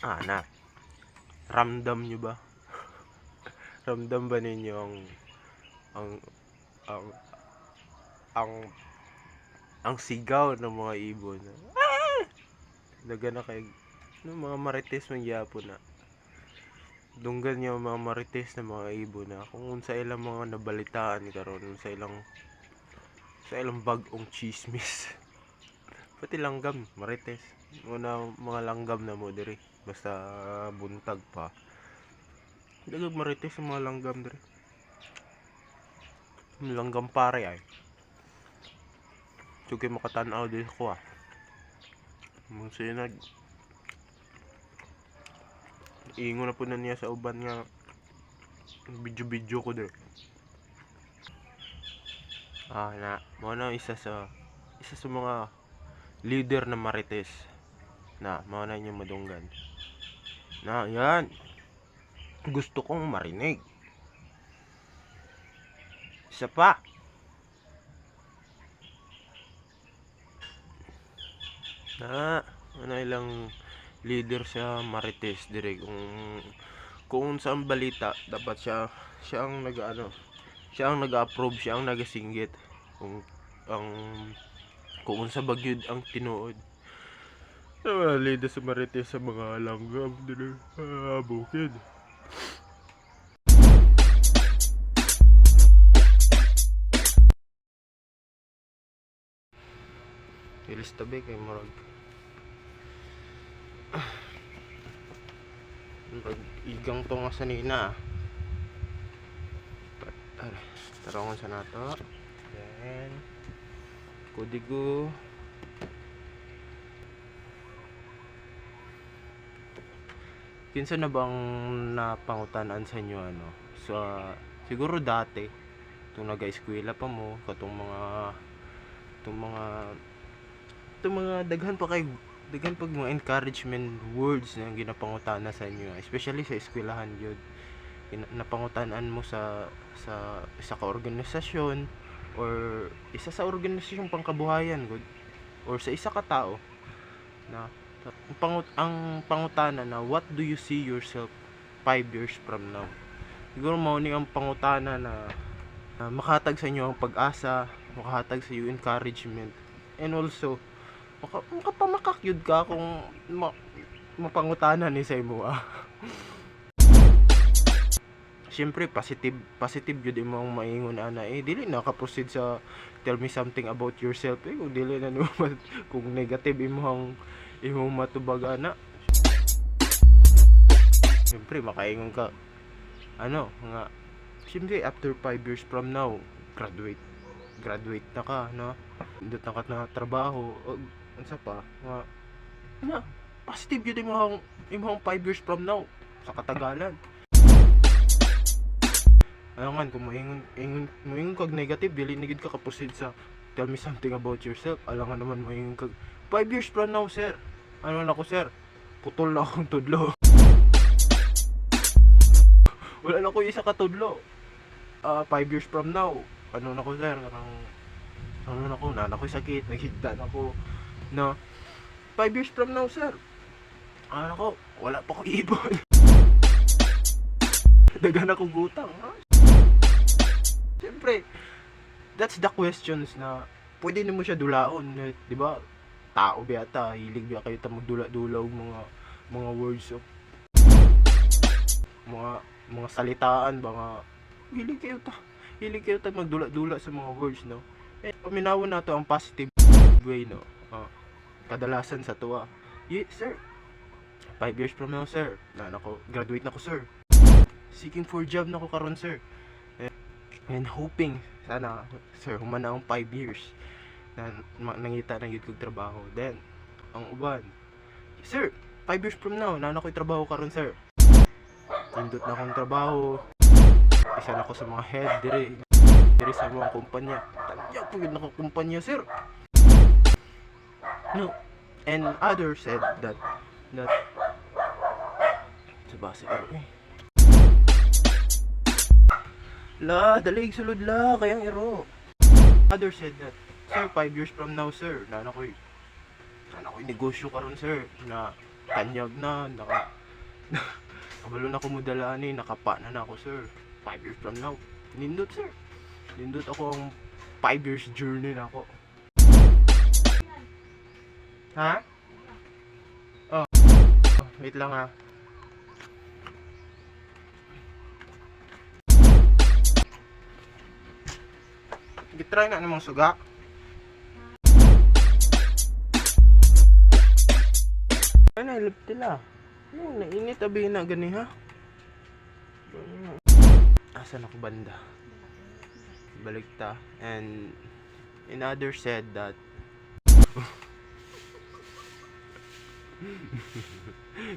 Na, ramdam nyo ba? Ramdam ba ninyo ang ang ang ang sigaw ng mga ibon? Daga na kay mga marites man gyapon na. Dunggan niyo mga marites na mga ibon na kung unsa ilang mga nabalitaan karon sa ilang bag-ong chismis. Pati langgam, marites. Una mga langgam na mo diri basta buntag pa. Dagag marites sa mga langgam diri. Langgam pare ay. Tugi makatan-aw diri ko Mong sinag ingon na po na niya sa uban nga video ko diri. Mo na isa sa mga leader na marites na mao na inyong madunggan. Yan. Gusto kong marinig. Isa pa. Ano ilang leader sa marites dire kung saan balita dapat siya ang siya ang nag-approve, siya ang nagasinggit kung sa bagyod ang tinuod. Leader sa marites sa mga langgam dire bukid. Ilis tabi kay murag igang to nga sanina. Tarongon sa nato. Then kudigo kinsa na bang napangutanan sa inyo siguro dati tung naga-eskwela pa mo katong mga daghan pag mga encouragement words na ginapangutana sa inyo, especially sa eskwelahan yun. Napangutanan mo sa isa ka organisasyon or isa sa organisasyon pangkabuhayan good or sa isa ka tao na ang pangutana na what do you see yourself 5 years from now. Siguro mao ni ang pangutana na makahatag sa inyo ang pag-asa, makahatag sa iyo encouragement, and also makapamakakyud ka kung mapangutana ni sa imo Siyempre positive yun mo ang maingon ana dili na ka proceed sa tell me something about yourself kung dili na naman kung negative imong matubag ana. Siyempre makaingon ka nga siyempre after 5 years from now graduate na ka indot na ka na trabaho unsa pa nga positive yun imong 5 years from now sa katagalan. Alangan kung moingon kag negative dili na gid ka proceed sa tell me something about yourself. Alangan naman moingon kag 5 years from now sir na ko sir putol na akong tudlo. Wala na ko isa ka tudlo. 5 years from now na ko sir na ko sakit naghigda na ko 5 years from now sir ko wala pa ko ibon. Daghan akong gutang Siyempre that's the questions na pwede mo siya dulaon di ba tao biyata hilig biya kayo ta magdula-dulaw mga words of mga salitaan ba nga hilig kayo ta magdula-dula sa mga words paminawon nato ang positive way kadalasan sa tuwa sir 5 years from now sir graduate na ko sir seeking for job na ko karon sir and hoping sana sir humana ang 5 years na nangita na yun kong trabaho. Then ang uban sir 5 years from now ko'y trabaho karon sir indot na akong trabaho isa na ko sa mga head diri sa mga kumpanya tanya po yun na kumpanya sir and others said that sa base dalig sulod kayang iro. Others said that sir 5 years from now sir ko'y negosyo karon sir na tanyag na, kabalo na ko mudala ni, nakapa na ako sir. 5 years from now. Nindot sir. Nindot ako ang 5 years journey na ako. Ha? Oh. Wait lang ha. Gitry na namang suga. Ano, ilap tila. Nainit abi na gani ha. Asan ako banda? Balik ta. And another said that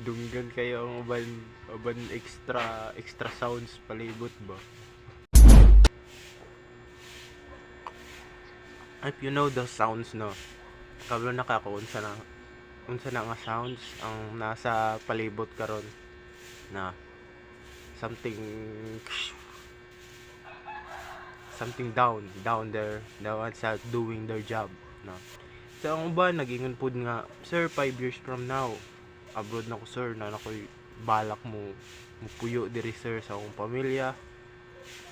dunggan kayo ang uban extra sounds palibot ba? If you know the sounds no, kablo na ka ko unsa na nga sounds ang nasa palibot karon na something down there the ones that doing their job no. So ang uban nagingon pud nga sir 5 years from now abroad na ko sir na nakoy balak mo puyo diri sir sa akong pamilya.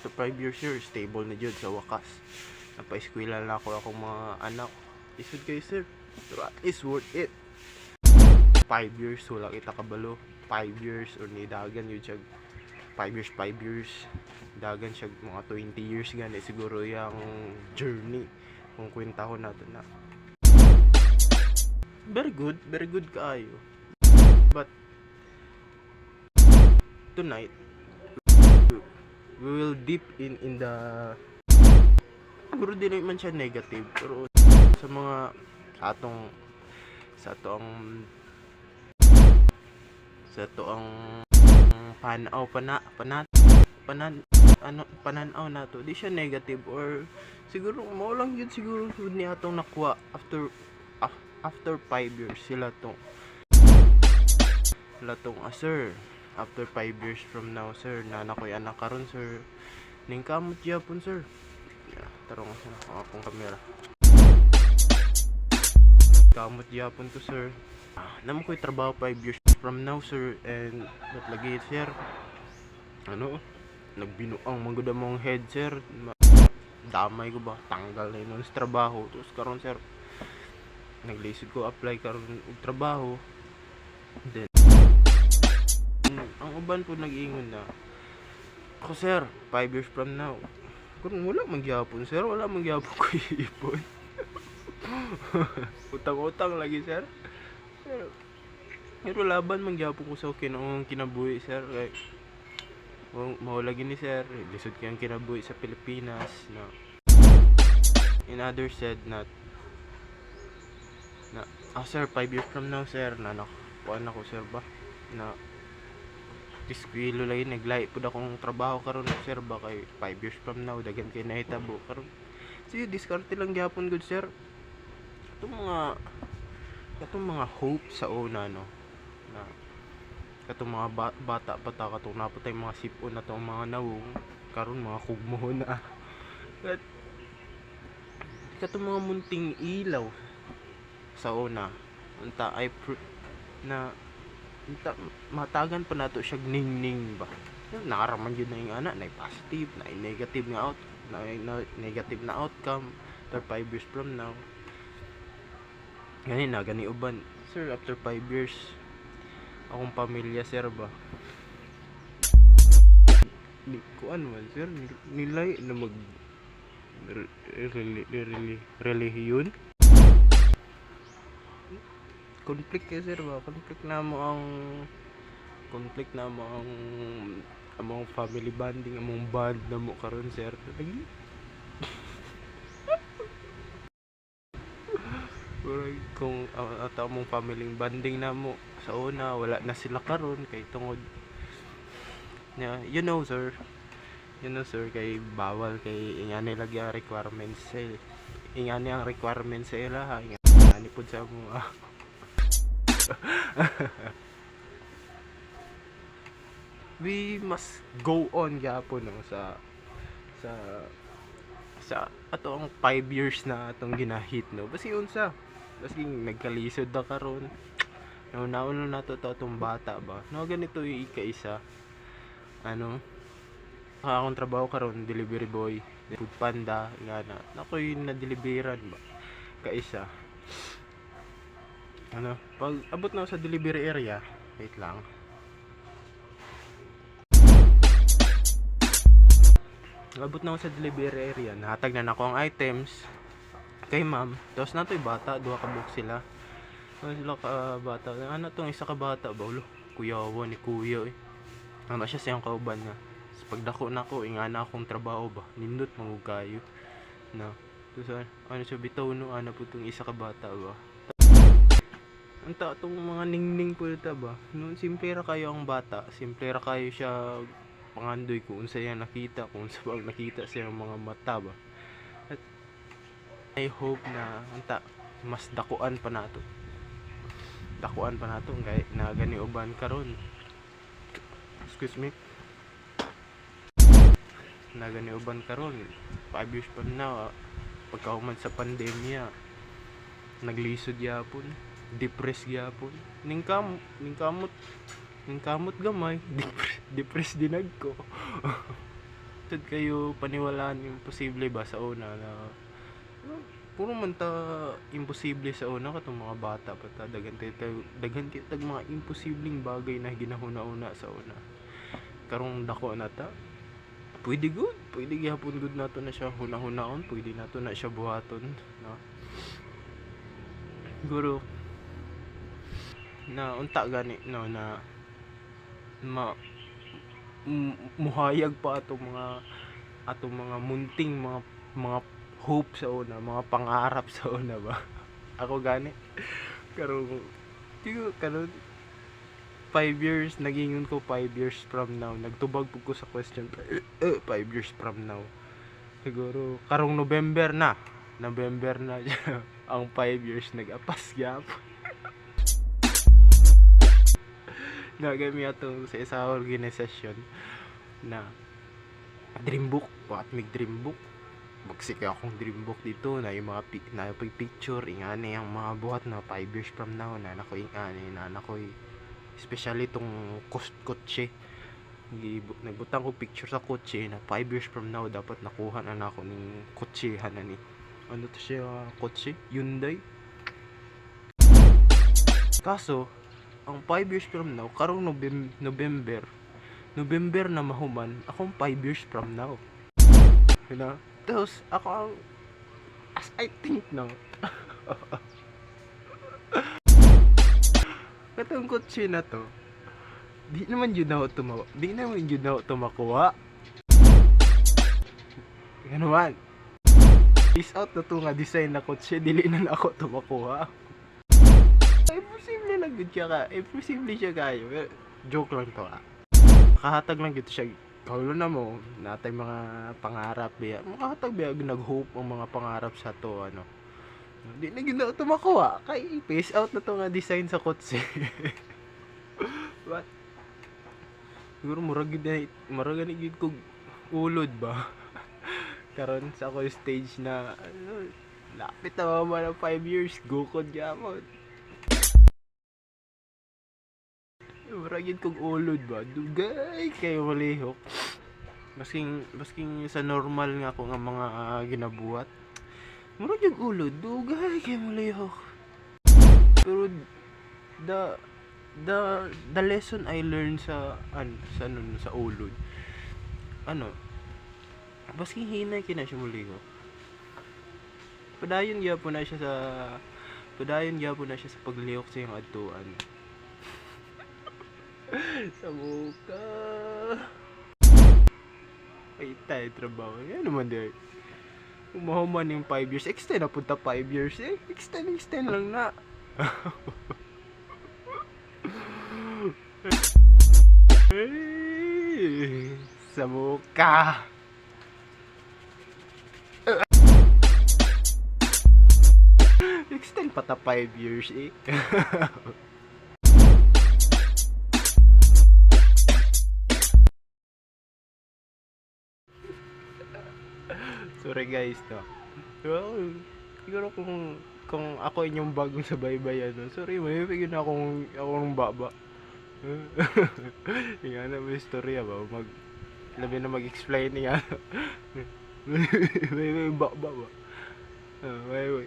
So 5 years sir stable na jud sa wakas. Napa-eskwela na ako akong mga anak. Isod kayo sir. Pero at least worth it. 5 years wala kita kabalo. 5 years or ni dagan yun siya. 5 years dagan siya mga 20 years gani siguro yung journey kung kwentahon natin na very good kaayo. But tonight we will deep in the siguro din naman siya negative pero sa mga sa atong pananaw na to di siya negative or siguro mo lang yun siguro ni atong nakuha after 5 years sila tong sir after 5 years from now sir na nakoy anak karon sir ning kamot yapon sir. Tarong ako akong kamera. Kamot yapon to sir. Namo ko'y trabaho 5 years from now sir and natlagi sir. Ano? Nagbinuang manggod mong head sir. Damay ko ba? Tanggal na yun sa trabaho. Tapos karon sir. Naglisod ko apply karon og trabaho. Then ang uban po nag-iingon na ako sir 5 years from now kung wala mangyapon sir wala mangyapon ko iipon. Utang-utang lagi sir pero laban mangyapon ko sa kinabuhi sir kay mawalagi ni sir lisod kayang kinabuhi sa Pilipinas na in other said na sir 5 years from now sir na nakuha ko sir ba na diskwilo lagi naglahi pud akong trabaho karon sir ba kay 5 years from now daghan kay nahitabo karon sige diskarte lang gyapon good sir katong mga hope sa una no na katong mga bata pa ta katong napatay mga sipon na tong mga nawong karon mga kugmohon na katong mga munting ilaw sa una unta ay na matagan pa nato siya ningning ba nakaraman yun na yung ana na positive na negative na negative na outcome after 5 years from now gani uban sir after 5 years akong pamilya sir ba ni kuan man sir nilay na mag relihiyon conflict kayo sir ba conflict na mo among family bonding among band na mo karon sir lagi kung ato among family bonding na mo sa una wala na sila karon kay tungod you know sir kay bawal kay ingani lagi ang requirements sa ingani ang requirements sa ila ha ingani pud sa mo we must go on gyapon no sa ato ang 5 years na atong ginahit no basi unsa basi nagkalisod na karon nauna na to itong bata ba. No, ganito yung ika-isa. Ano, akong trabaho karon delivery boy, food panda, nga na. Ako yung na-deliveran ba. Kaisa. Ano, pag abot na ako sa delivery area, wait lang. Abot na ako sa delivery area, nahatag na ako ang items kay ma'am. Tapos na to'y bata, duha ka book sila. Sila ka bata. Ano tong isa ka bata ba? Ulo, kuyawa ni kuya eh. Ano siya siyang kauban nga. So, pagdako na ko, ingana akong trabaho ba. Nindot mangugayo. Na. So, ano siya bitaw no, ano po tong isa ka bata ba. Anta tong mga ningning po ito ba. No, simple ra kayo ang bata. Simple ra kayo siya pangandoy kung unsa yan nakita, kung unsa bang nakita siya mga mata ba. At I hope na anta mas dakuan pa nato. Dakuan pa nato kay na gani uban karon. Excuse me. Na gani uban karon 5 years pa na pagkahuman sa pandemya naglisod yapon, depressed yapon, ningkamot gamay, depressed dinag ko. Tud kayo paniwalaan imposible ba sa una na puro man ta imposible sa una katong mga bata pa ta daghan tag mga imposibleng bagay na ginahuna-una sa una. Karong dako na ta, pwede gyapon good nato na siya hunahunahon, pwede nato na siya buhaton, no? Siguro na unta gani no na muhayag pa atong mga munting mga hope sa una, mga pangarap sa una ba. Ako gani karong karon 5 years, nagingon ko 5 years from now. Nagtubag po ko sa question 5 years from now. Siguro, karong November na siya. Ang 5 years nag-apas gyap. Nagami ato sa isa organization na dream book, mig dream book. Bagsik akong dream book dito na yung mga na picture ingani ang mga buhat na 5 years from now na nako ingani na nako especially tong kotse. Nagbutang ko picture sa kotse na 5 years from now dapat nakuha na ako ning kotsehan na ni. Ano to siya kotse? Hyundai. Kaso, ang 5 years from now, karong November na mahuman, akong 5 years from now. Diba? Tapos, ako ang, as I think now, katong kotse na to, di naman yun na ako tumakuha. Ano man, is out na to nga design na kotse, dili na ako tumakuha. Imposible lang yun ka. Imposible siya kayo. Joke lang to Makahatag lang gito siya. Kaulo na mo, natay mga pangarap biya. Makahatag biya, nag-hope ang mga pangarap sa to, ano. Di na gina ito makuha. Kay face out na to nga design sa kotse. What? Siguro maragin gid ko ulod ba. Karon sa ako stage na ano, lapit na mga 5 years go kod gyapon. Maragin kog ulod ba. Dugay kayo malihok. Masking sa normal nga ko nga mga ginabuhat. Murag yung ulod, dugay kayo malihok. Pero the lesson I learned sa ulod, ano, basking hinay kina siya malihok. Padayon gyapon na siya sa paglihok sa iyang adtuan. Sa muka. Ay tayo trabaho. Yan naman din. Umahuman yung 5 years. Extend na punta 5 years eh. Extend lang na. Hey, sa muka. Extend pa ta 5 years eh. Sorry guys, no. Well, siguro kung kung ako inyong bagong sa baybay ano. Sorry, may bigyan akong baba. Nga na may istorya ba labi na mag-explain niya. May baba ba. May.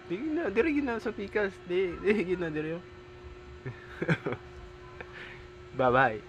Di na dire gina sa pikas. Di gina dire. Bye bye.